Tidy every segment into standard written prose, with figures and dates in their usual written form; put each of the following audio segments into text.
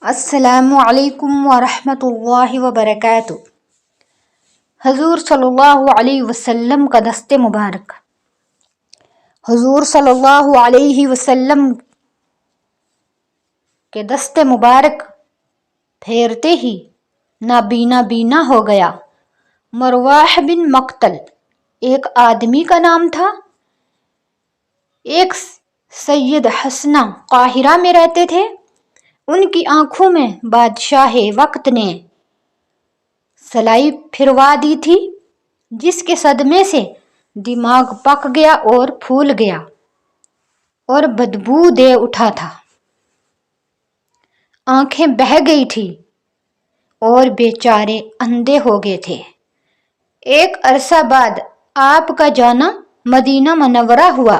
السلام علیکم ورحمۃ اللہ وبرکاتہ۔ حضور صلی اللہ علیہ وسلم کا دست مبارک۔ حضور صلی اللہ علیہ وسلم کے دست مبارک پھیرتے ہی نابینا بینا ہو گیا۔ مرواح بن مقتل ایک آدمی کا نام تھا۔ ایک سید حسنہ قاہرہ میں رہتے تھے۔ ان کی آنکھوں میں بادشاہ وقت نے سلائی پھروا دی تھی، جس کے صدمے سے دماغ پک گیا اور پھول گیا اور بدبو دے اٹھا تھا۔ آنکھیں بہہ گئی تھی اور بیچارے اندھے ہو گئے تھے۔ ایک عرصہ بعد آپ کا جانا مدینہ منورہ ہوا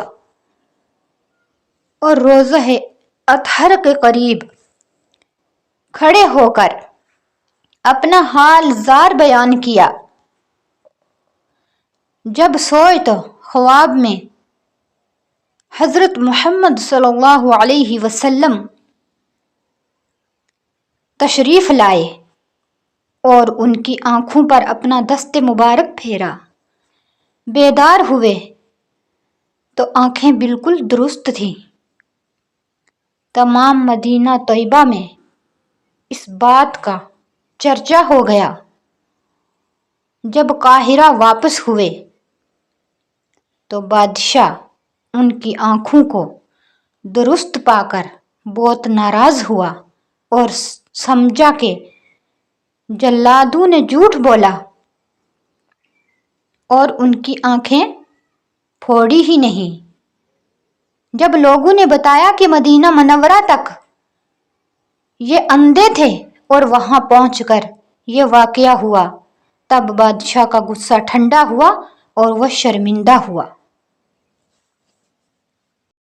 اور روضہ اطہر کے قریب کھڑے ہو کر اپنا حال زار بیان کیا۔ جب سوئے تو خواب میں حضرت محمد صلی اللہ علیہ وسلم تشریف لائے اور ان کی آنکھوں پر اپنا دست مبارک پھیرا۔ بیدار ہوئے تو آنکھیں بالکل درست تھیں۔ تمام مدینہ طیبہ میں اس بات کا چرچا ہو گیا۔ جب قاہرہ واپس ہوئے تو بادشاہ ان کی آنکھوں کو درست پا کر بہت ناراض ہوا اور سمجھا کہ جلادوں نے جھوٹ بولا اور ان کی آنکھیں پھوڑی ہی نہیں۔ جب لوگوں نے بتایا کہ مدینہ منورہ تک یہ اندھے تھے اور وہاں پہنچ کر یہ واقعہ ہوا، تب بادشاہ کا غصہ ٹھنڈا ہوا اور وہ شرمندہ ہوا۔